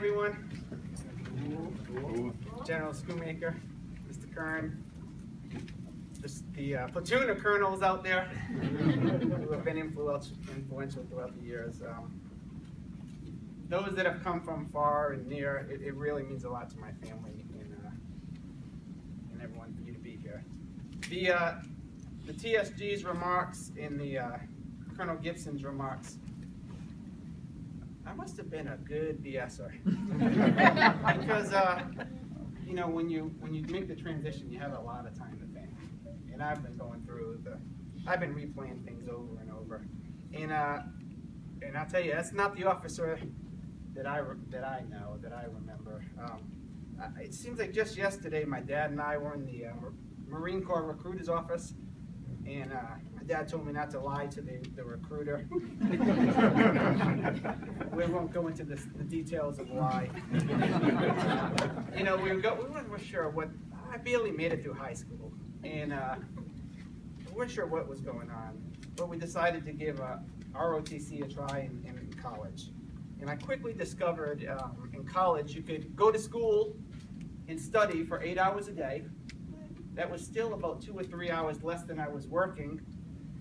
everyone. General Schoonmaker, Mr. Kern, just the platoon of colonels out there who have been influential throughout the years. Those that have come from far and near, it really means a lot to my family and everyone for you to be here. The TSG's remarks and the Colonel Gibson's remarks, I must have been a good BSer. Because you know, when you make the transition, you have a lot of time to think. And I've been going through I've been replaying things over and over. And I'll tell you, that's not the officer that I remember. It seems like just yesterday, my dad and I were in the Marine Corps recruiter's office, and my dad told me not to lie to the recruiter. We won't go into the details of why. You know, we weren't sure what. I barely made it through high school, and we weren't sure what was going on. But we decided to give ROTC a try in college. And I quickly discovered in college you could go to school and study for 8 hours a day. That was still about 2 or 3 hours less than I was working.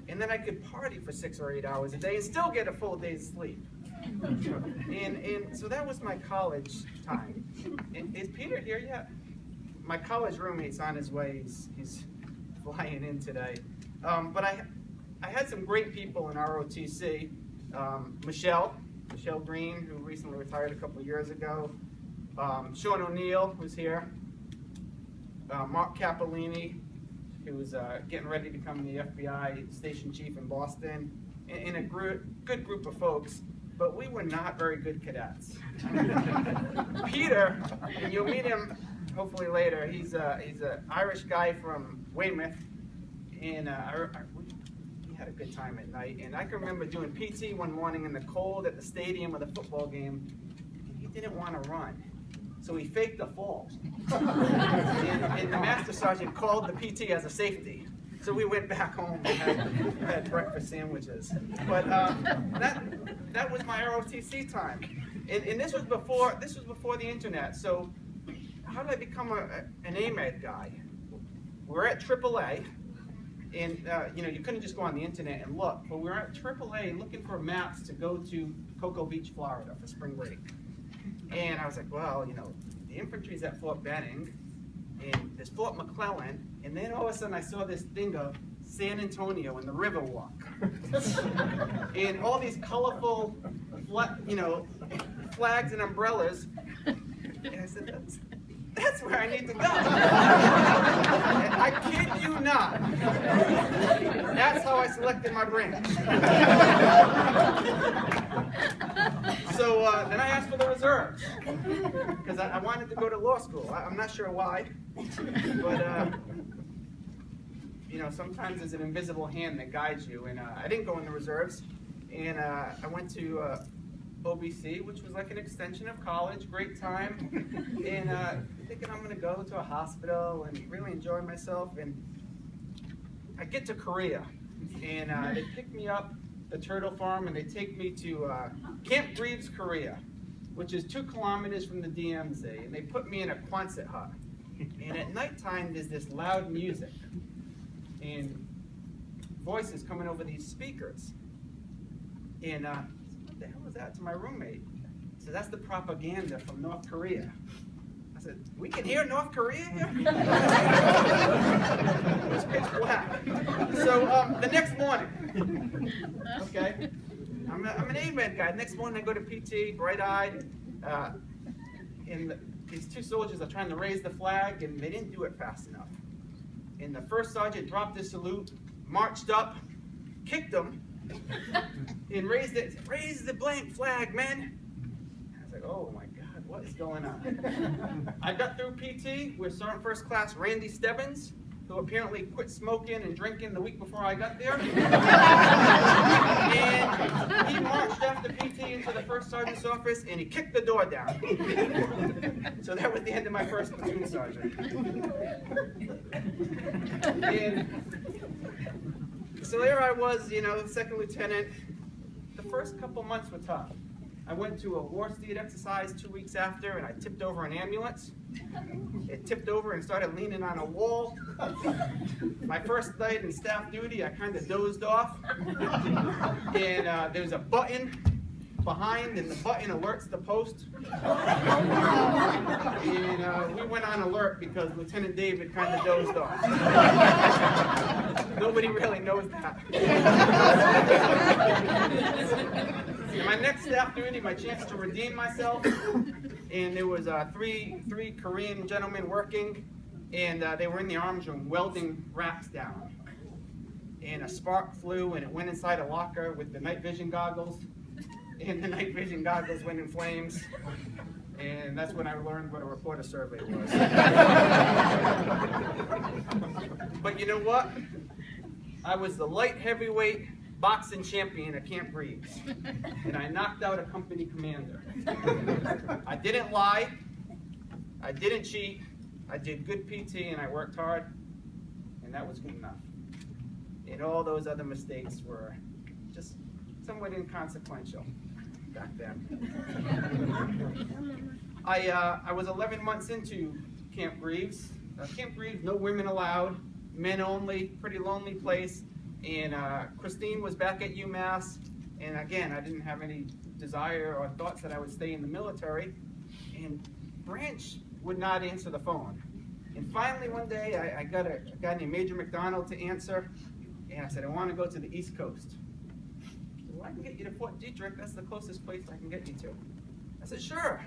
And then I could party for 6 or 8 hours a day and still get a full day's sleep. And so that was my college time. Is Peter here yet? My college roommate's on his way. He's flying in today. But I had some great people in ROTC. Michelle Green, who recently retired a couple years ago. Sean O'Neill, who's here. Mark Capolini, who's getting ready to become the FBI station chief in Boston. And a good group of folks, but we were not very good cadets. Peter, and you'll meet him hopefully later, he's an Irish guy from Weymouth, and we had a good time at night. And I can remember doing PT one morning in the cold at the stadium of the football game, and he didn't want to run. So he faked a fall. and the master sergeant called the PT as a safety. So we went back home and had breakfast sandwiches. But that was my ROTC time. And this was before the internet. So how did I become an AMED guy? We're at AAA. And you know, you couldn't just go on the internet and look, but we were at AAA looking for maps to go to Cocoa Beach, Florida for spring break. And I was like, well, you know, the infantry's at Fort Benning, and there's Fort McClellan, and then all of a sudden I saw this thing of San Antonio and the Riverwalk. And all these colorful, you know, flags and umbrellas. And I said, that's where I need to go. I kid you not. That's how I selected my branch. So then I asked for the reserves because I wanted to go to law school. I'm not sure why, but you know, sometimes there's an invisible hand that guides you. And I didn't go in the reserves, and I went to OBC, which was like an extension of college. Great time, and thinking I'm going to go to a hospital and really enjoy myself. And I get to Korea, and they pick me up, the Turtle Farm, and they take me to Camp Greaves, Korea, which is 2 kilometers from the DMZ. And they put me in a Quonset hut. And at nighttime, there's this loud music and voices coming over these speakers. And what the hell is that? To my roommate. So that's the propaganda from North Korea. I said, we can hear North Korea here? It was pitch black. So the next morning, okay, I'm an AMED guy. Next morning I go to PT, bright-eyed, and these 2 soldiers are trying to raise the flag, and they didn't do it fast enough. And the first sergeant dropped his salute, marched up, kicked him, and raised it. Raise the blank flag, men. I was like, oh my God, what is going on? I got through PT with Sergeant First Class Randy Stebbins, who apparently quit smoking and drinking the week before I got there. And he marched after PT into the first sergeant's office, and he kicked the door down. So that was the end of my first platoon sergeant. And so there I was, you know, second lieutenant. The first couple months were tough. I went to a war steed exercise 2 weeks after, and I tipped over an ambulance. It tipped over and started leaning on a wall. My first night in staff duty, I kind of dozed off. And there's a button behind, and the button alerts the post. And we went on alert because Lieutenant David kind of dozed off. Nobody really knows that. And my next staff duty, my chance to redeem myself, and there was three Korean gentlemen working, and they were in the arms room welding racks down. And a spark flew, and it went inside a locker with the night vision goggles, and the night vision goggles went in flames. And that's when I learned what a reporter survey was. But you know what? I was the light heavyweight boxing champion at Camp Reeves, and I knocked out a company commander. I didn't lie, I didn't cheat, I did good PT, and I worked hard, and that was good enough. And all those other mistakes were just somewhat inconsequential back then. I was 11 months into Camp Reeves. Camp Reeves, no women allowed, men only, pretty lonely place. And Christine was back at UMass, and again, I didn't have any desire or thoughts that I would stay in the military. And Branch would not answer the phone. And finally one day, I got a guy named Major McDonald to answer, and I said, I want to go to the East Coast. He said, well, I can get you to Fort Detrick. That's the closest place I can get you to. I said, sure.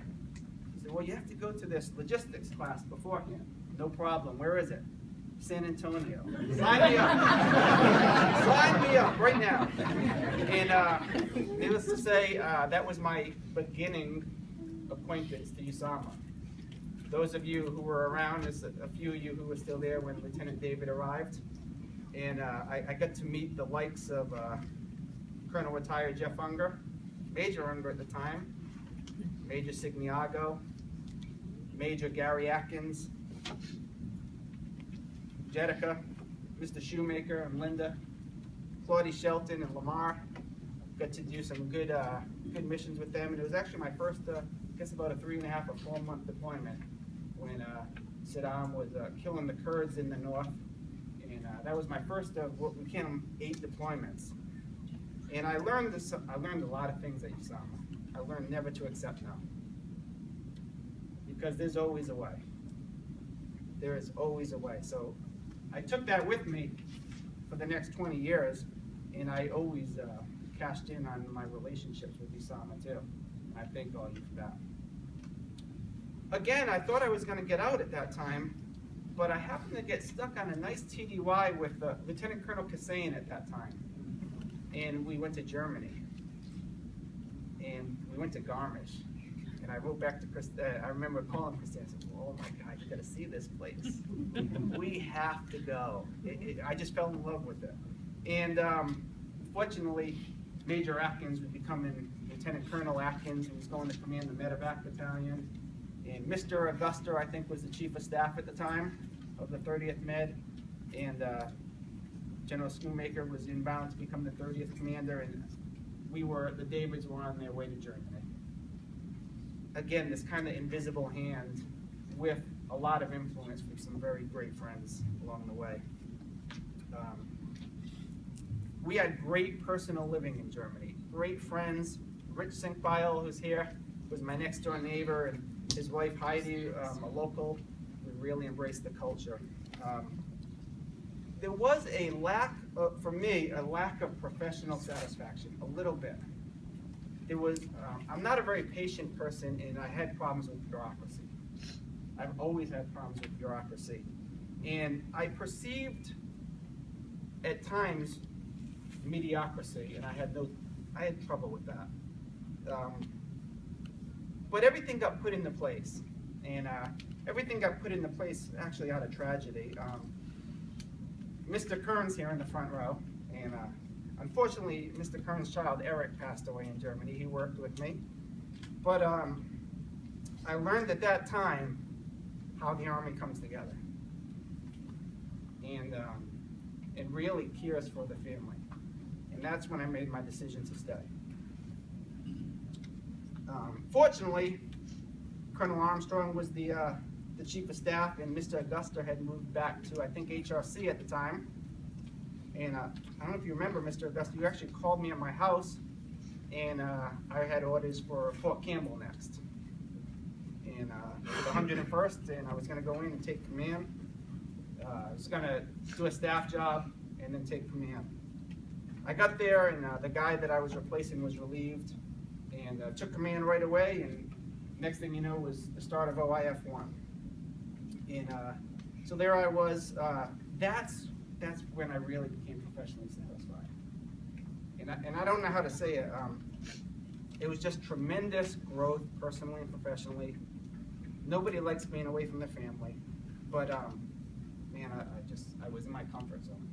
He said, well, you have to go to this logistics class beforehand. No problem. Where is it? San Antonio. Sign me up. Sign me up right now. And needless to say, that was my beginning acquaintance to USAMA. Those of you who were around, there's a few of you who were still there when Lieutenant David arrived. And I got to meet the likes of Colonel retired Jeff Unger, Major Unger at the time, Major Signiago, Major Gary Atkins, Jetica, Mr. Shoemaker and Linda, Claudie Shelton and Lamar. Got to do some good missions with them, and it was actually my first, I guess about a 3.5 or 4 month deployment when Saddam was killing the Kurds in the north, and that was my first of what we call 8 deployments. And I learned a lot of things at USAMA. I learned never to accept no, because there's always a way. There is always a way. So I took that with me for the next 20 years, and I always cashed in on my relationships with USAMA too. And I thank all you for that. Again, I thought I was going to get out at that time, but I happened to get stuck on a nice TDY with Lieutenant Colonel Kassain at that time. And we went to Germany. And we went to Garmisch. And I wrote back to Chris, I remember calling Christine and said, oh my God, you gotta see this place. We have to go. I just fell in love with it. And fortunately, Major Atkins was becoming Lieutenant Colonel Atkins, who was going to command the Medevac Battalion. And Mr. Augusta, I think, was the Chief of Staff at the time of the 30th Med. And General Schoonmaker was inbound to become the 30th Commander, and the Davids were on their way to Germany. Again, this kind of invisible hand with a lot of influence from some very great friends along the way. We had great personal living in Germany. Great friends. Rich Sinkbeil, who's here, was my next door neighbor, and his wife Heidi, a local. We really embraced the culture. There was a lack, for me, a lack of professional satisfaction, a little bit. There was, I'm not a very patient person, and I had problems with bureaucracy. I've always had problems with bureaucracy. And I perceived, at times, mediocrity, and I had trouble with that. But everything got put into place, and everything got put into place actually out of tragedy. Mr. Kern's here in the front row, and unfortunately, Mr. Kern's child, Eric, passed away in Germany. He worked with me. But I learned at that time how the Army comes together and really cares for the family. And that's when I made my decision to stay. Fortunately, Colonel Armstrong was the chief of staff, and Mr. Augusta had moved back to, I think, HRC at the time. And I don't know if you remember, Mr. Augusta, you actually called me at my house, and I had orders for Fort Campbell next. And the 101st, and I was going to go in and take command. I was going to do a staff job and then take command. I got there, and the guy that I was replacing was relieved, and took command right away, and next thing you know was the start of OIF 1. And so there I was. That's when I really became professionally satisfied. And I don't know how to say it. It was just tremendous growth personally and professionally. Nobody likes being away from their family, but man, I was in my comfort zone.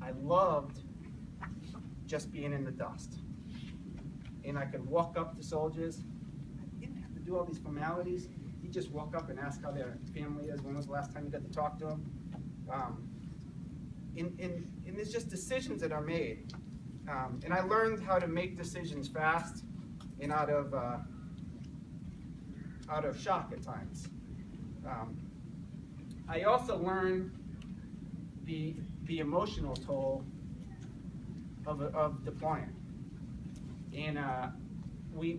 I loved just being in the dust. And I could walk up to soldiers. I didn't have to do all these formalities. You just walk up and ask how their family is. When was the last time you got to talk to them? And there's just decisions that are made. And I learned how to make decisions fast and out of shock at times. I also learned the emotional toll of deploying. And we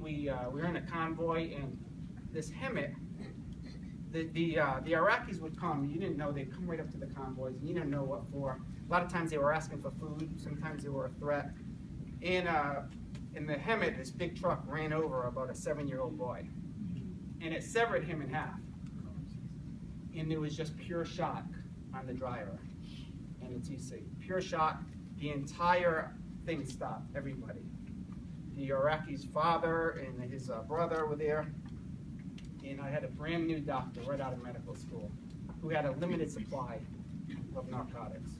were in a convoy, and this HEMTT, the Iraqis would come. You didn't know, they'd come right up to the convoys, and you didn't know what for. A lot of times they were asking for food. Sometimes they were a threat. And in the HEMTT, this big truck ran over about a 7-year-old boy, and it severed him in half. And there was just pure shock on the driver and the TC. Pure shock. The entire thing stopped. Everybody. The Iraqi's father and his brother were there, and I had a brand new doctor right out of medical school who had a limited supply of narcotics.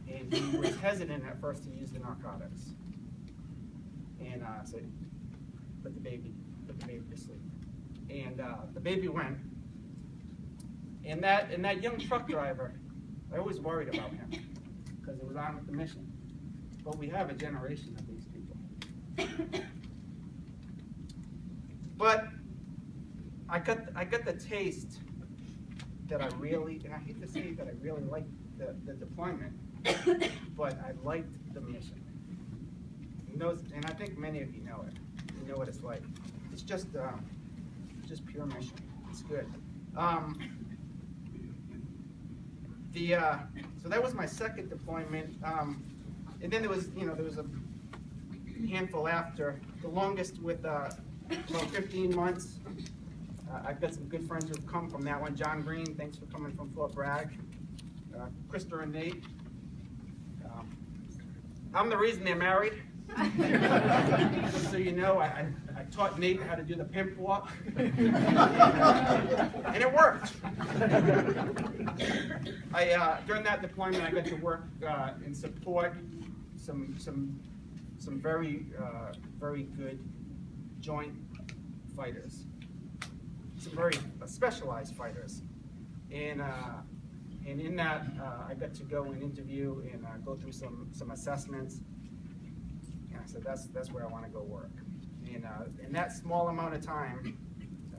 And he was hesitant at first to use the narcotics. And I said, put the baby to sleep. And the baby went. And that young truck driver, I always worried about him because it was on with the mission. But we have a generation of these people. But I got the taste that I really, and I hate to say that I really liked the deployment, but I liked the mission. And I think many of you know it. You know what it's like. It's just pure mission. It's good. So that was my second deployment. And then there was a handful after. The longest with about 15 months. I've got some good friends who've come from that one. John Green, thanks for coming from Fort Bragg. Krista and Nate. I'm the reason they're married. Just so you know, I taught Nate how to do the pimp walk. And it worked. During that deployment, I got to work and support some very good joint fighters, some very specialized fighters, and in that I got to go and interview and go through some assessments. And I said that's where I want to go work. And in that small amount of time,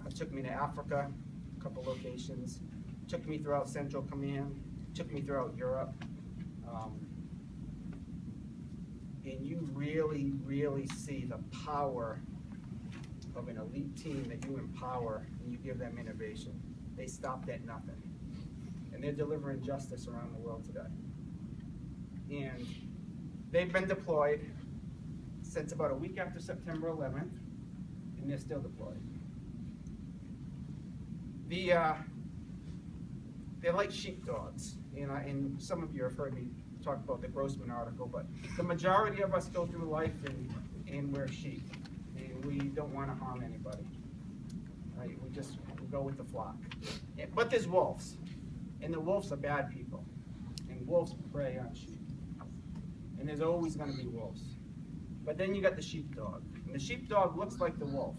it took me to Africa, a couple locations, took me throughout Central Command, took me throughout Europe. And you really, really see the power of an elite team that you empower and you give them innovation. They stopped at nothing. And they're delivering justice around the world today. And they've been deployed since about a week after September 11th, and they're still deployed. They're like sheepdogs. And some of you have heard me talk about the Grossman article, but the majority of us go through life and we're sheep, and we don't want to harm anybody. Right? We go with the flock. But there's wolves, and the wolves are bad people, and wolves prey on sheep. And there's always going to be wolves. But then you got the sheepdog, and the sheepdog looks like the wolf,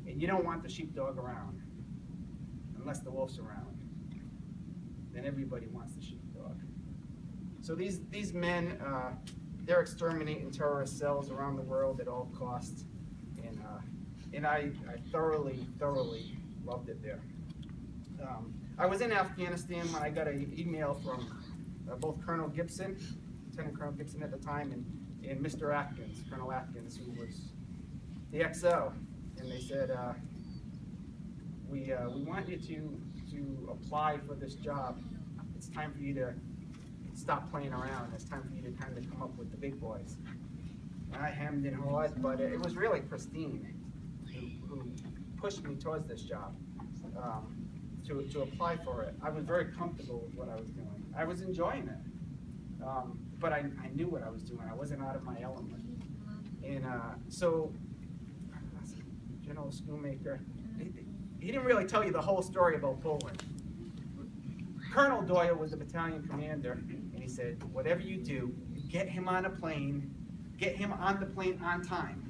and you don't want the sheepdog around unless the wolf's around. Then everybody wants the sheepdog. So these men, they're exterminating terrorist cells around the world at all costs, and and I thoroughly loved it there. I was in Afghanistan when I got an email from both Colonel Gibson, Lieutenant Colonel Gibson at the time, and Mr. Atkins, Colonel Atkins, who was the XO, and they said, we want you to apply for this job. It's time for you to stop playing around. It's time for you to kind of come up with the big boys. And I hemmed and hawed, but it was really Christine who pushed me towards this job, to apply for it. I was very comfortable with what I was doing. I was enjoying it, but I knew what I was doing. I wasn't out of my element. And so, General Schoonmaker, he didn't really tell you the whole story about Poland. Colonel Doyle was the battalion commander, and he said, whatever you do, get him on a plane, get him on the plane on time.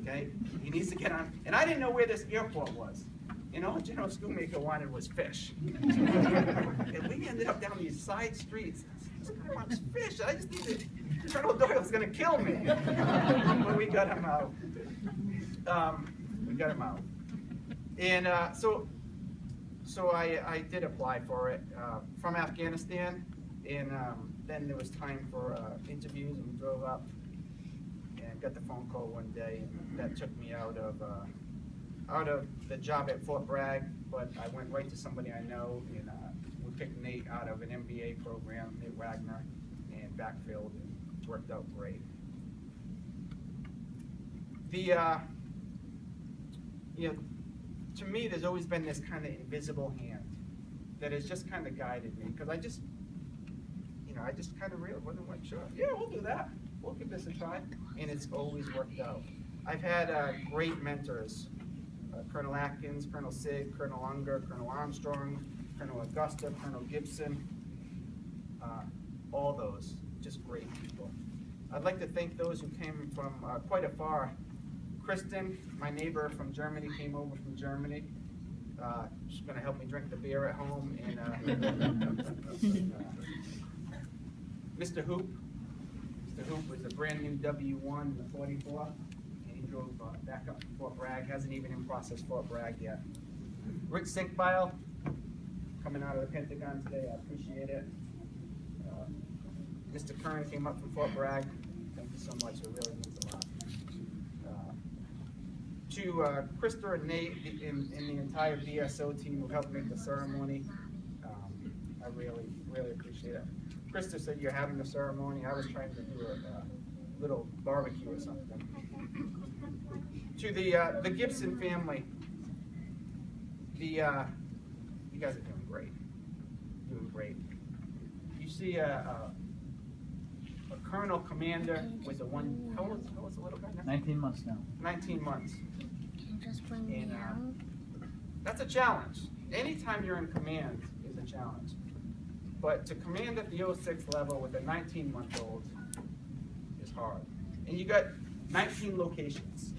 Okay? He needs to get on. And I didn't know where this airport was. And all General Schoonmaker wanted was fish. And we ended up down these side streets. This guy wants fish. I just needed, Colonel Doyle's gonna kill me. But we got him out. And so I did apply for it from Afghanistan, and then there was time for interviews, and we drove up and got the phone call one day, and that took me out of the job at Fort Bragg, but I went right to somebody I know, and we picked Nate out of an MBA program, Nate Wagner, and backfilled, and it worked out great. To me, there's always been this kind of invisible hand that has just kind of guided me, because I just kind of really wasn't like, sure, yeah, we'll do that. We'll give this a try, and it's always worked out. I've had great mentors, Colonel Atkins, Colonel Sig, Colonel Unger, Colonel Armstrong, Colonel Augusta, Colonel Gibson, all those, just great people. I'd like to thank those who came from quite afar. Kristen, my neighbor from Germany, came over from Germany. She's going to help me drink the beer at home. And Mr. Hoop. Mr. Hoop was a brand new W1 the 44, and he drove back up to Fort Bragg. Hasn't even in process Fort Bragg yet. Rick Sinkbile, coming out of the Pentagon today. I appreciate it. Mr. Kern came up from Fort Bragg. Thank you so much. It really means a lot. To Krista and Nate and the entire BSO team who helped make the ceremony, I really appreciate it. Krista said you're having a ceremony. I was trying to do a little barbecue or something. To the Gibson family, you guys are doing great. Doing great. You see a colonel commander with how old's the little guy now? 19 months now. 19 months. Just bring me out. That's a challenge. Anytime you're in command is a challenge. But to command at the 06 level with a 19-month-old is hard. And you got 19 locations.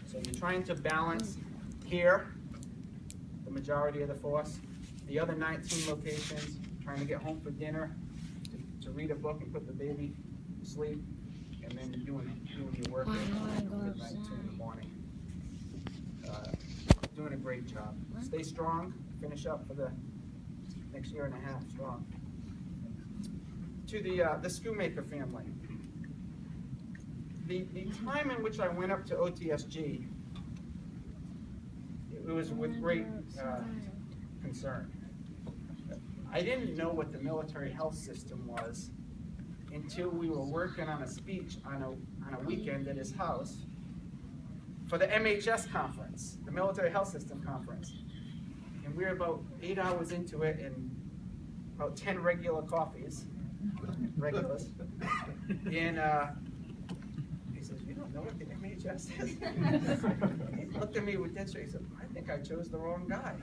So you're trying to balance here, the majority of the force, the other 19 locations, trying to get home for dinner, to read a book and put the baby to sleep, and then doing your work at midnight, 2 in the morning. Doing a great job. Stay strong. Finish up for the next year and a half strong. To the Schoonmaker family, the time in which I went up to OTSG, it was with great concern. I didn't know what the military health system was until we were working on a speech on a weekend at his house for the MHS conference, the Military Health System Conference. And we were about 8 hours into it and about 10 regulars. And he says, you don't know what the MHS is? He looked at me with that straight. He said, I think I chose the wrong guy.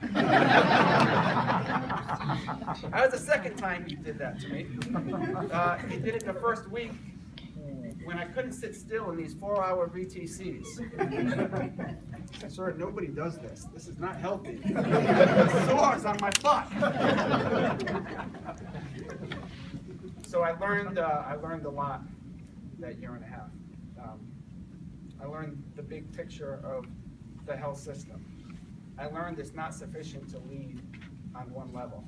That was the second time he did that to me. He did it the first week when I couldn't sit still in these 4-hour VTCs. Sir, nobody does this. This is not healthy. Sores on my butt. So I learned a lot that year and a half. I learned the big picture of the health system. I learned it's not sufficient to lead on one level.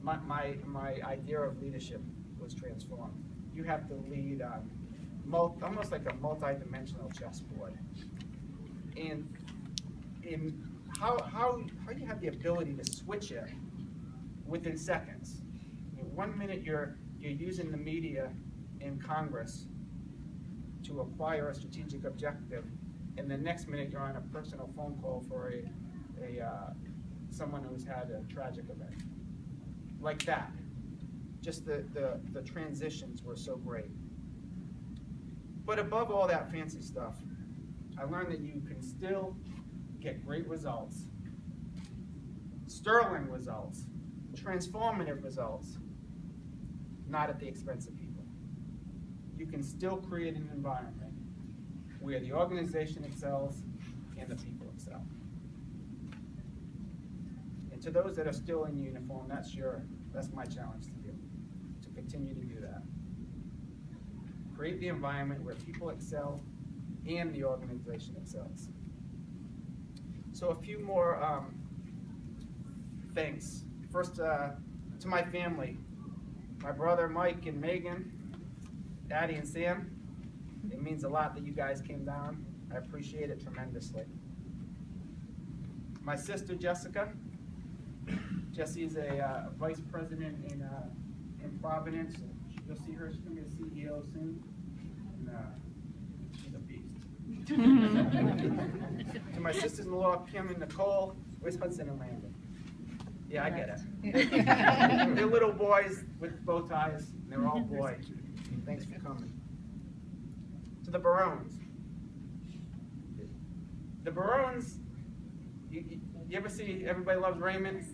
My idea of leadership was transformed. You have to lead on almost like a multi-dimensional chessboard. And how you have the ability to switch it within seconds. I mean, 1 minute you're using the media in Congress to acquire a strategic objective, and the next minute you're on a personal phone call for someone who's had a tragic event. Like that. Just the transitions were so great. But above all that fancy stuff, I learned that you can still get great results, sterling results, transformative results, not at the expense of people. You can still create an environment where the organization excels and the people excel. And to those that are still in uniform, that's my challenge to you, to continue to do that. Create the environment where people excel and the organization excels. So a few more thanks. First, to my family, my brother Mike and Megan, Addie and Sam. It means a lot that you guys came down. I appreciate it tremendously. My sister Jessica. Jesse's a vice president in Providence. You'll see her, she's going to be a CEO soon. And, she's a beast. To my sisters-in-law, Kim and Nicole. Where's Hudson and Landon? Yeah, I get it. They're little boys with bow ties, and they're all boy. Thanks for coming. To the Barones. The Barones, you ever see Everybody Loves Raymond?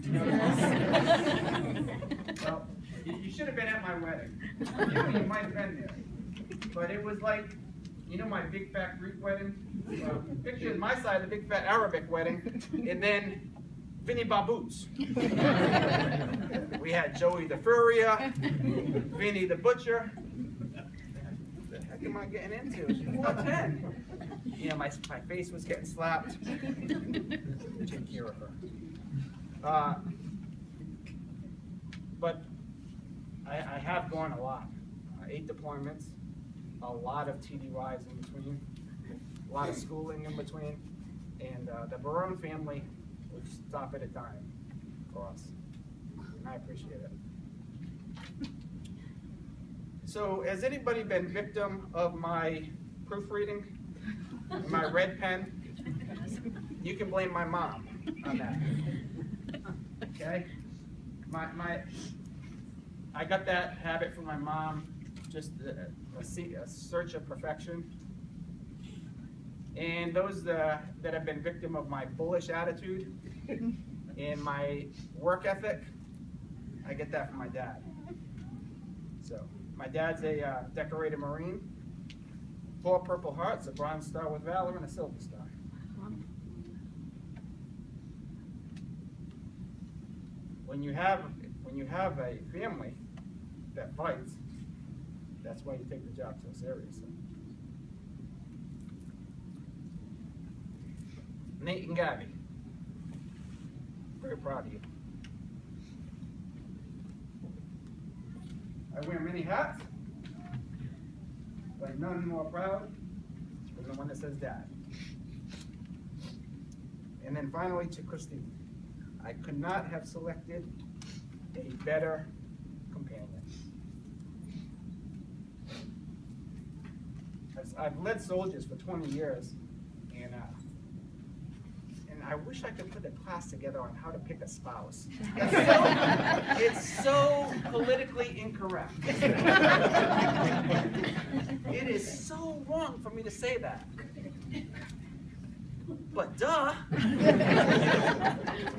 Well, you should have been at my wedding. You might have been there. But it was like, you know my big fat Greek wedding? Picture my side of the big fat Arabic wedding, and then Vinny Baboots. We had Joey the Furrier, Vinny the Butcher. What the heck am I getting into? She's 10. You know, my face was getting slapped. Take care of her. But I have gone a lot. 8 deployments, a lot of TDYs in between, a lot of schooling in between, and the Barone family would stop at a dime for us. And I appreciate it. So, has anybody been victim of my proofreading? My red pen? You can blame my mom on that. Okay? I got that habit from my mom, just a search of perfection. And those that have been victim of my bullish attitude and my work ethic, I get that from my dad. So, my dad's a decorated Marine, 4 Purple Hearts, a Bronze Star with Valor, and a Silver Star. When you have a family that fights, that's why you take the job so seriously. Nate and Gabby, very proud of you. I wear many hats, but none more proud than the one that says Dad. And then finally to Christine, I could not have selected a better companion. I've led soldiers for 20 years, and I wish I could put a class together on how to pick a spouse. It's so politically incorrect. It is so wrong for me to say that. But duh.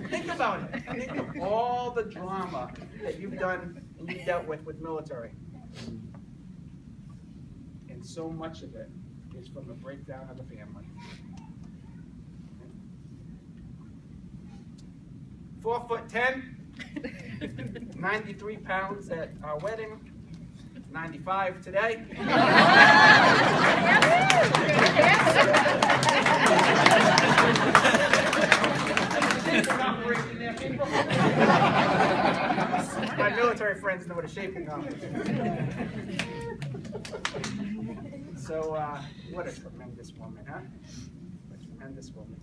Think about it. Think of all the drama that you've done and you've dealt with military. And so much of it is from the breakdown of the family. 4'10", 93 pounds at our wedding, 95 today. My military friends know what a shaping up is. So, what a tremendous woman, huh? A tremendous woman.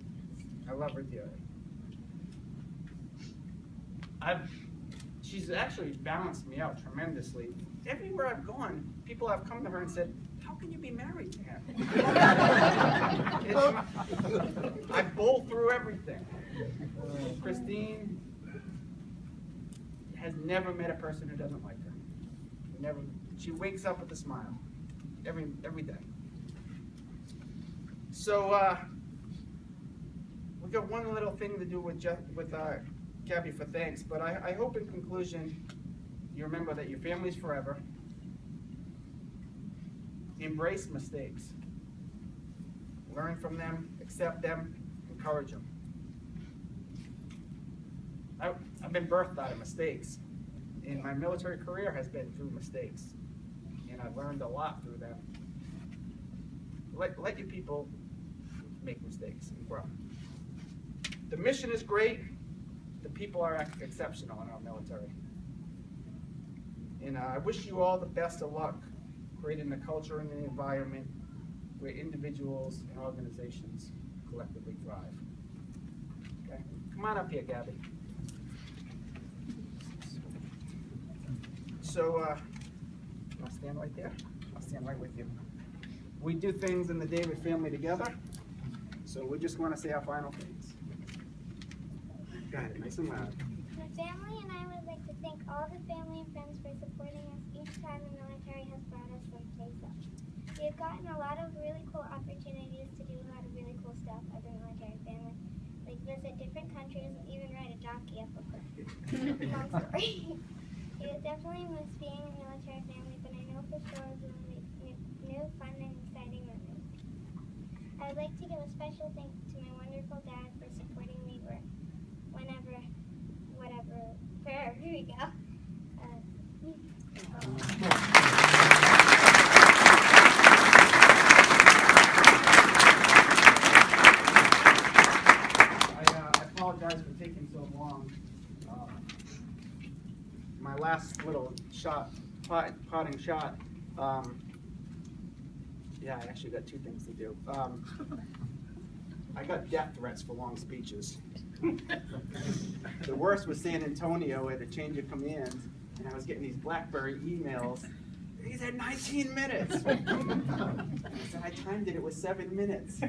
I love her dearly. She's actually balanced me out tremendously. Everywhere I've gone, people have come to her and said, "How can you be married to him?" I bowl through everything. Christine has never met a person who doesn't like her. Never. She wakes up with a smile every day. So we got one little thing to do with Gabby for thanks, but I hope in conclusion you remember that your family's forever. Embrace mistakes. Learn from them, accept them, encourage them. I've been birthed out of mistakes, and my military career has been through mistakes, and I've learned a lot through them. Let your people make mistakes and grow. The mission is great. The people are exceptional in our military. And I wish you all the best of luck creating the culture and the environment where individuals and organizations collectively thrive. Okay? Come on up here, Gabby. So, I'll stand right there. I'll stand right with you. We do things in the David family together, so we just want to say our final things. Got it, nice and loud. My family and I would like to thank all the family and friends for supporting us each time the military has brought us someplace else. We have gotten a lot of really cool opportunities to do a lot of really cool stuff as a military family, like visit different countries and even ride a donkey up a cliff. Long story. We would definitely miss being a military family, but I know for sure we will make new, fun, and exciting memories. I would like to give a special thanks to my wonderful dad for supporting me whenever, whatever, wherever we go. I apologize for taking so long. My last little potting shot. Yeah, I actually got two things to do. I got death threats for long speeches. The worst was San Antonio at a change of commands, and I was getting these BlackBerry emails. He's at 19 minutes. I said, I timed it, it was 7 minutes.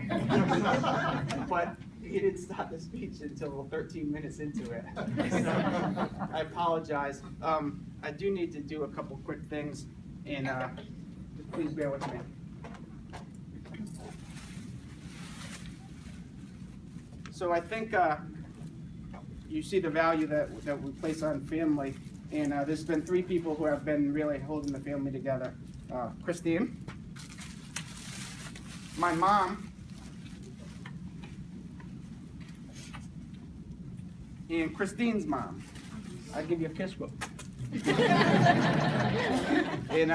But he didn't start the speech until 13 minutes into it. So I apologize. I do need to do a couple quick things, and please bear with me. So I think you see the value that we place on family, and there's been 3 people who have been really holding the family together. Christine, my mom, and Christine's mom. I'll give you a kiss whoop. And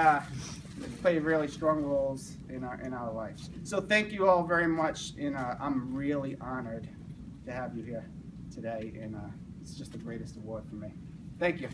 play really strong roles in our lives. So thank you all very much, and I'm really honored to have you here today, and it's just the greatest award for me. Thank you.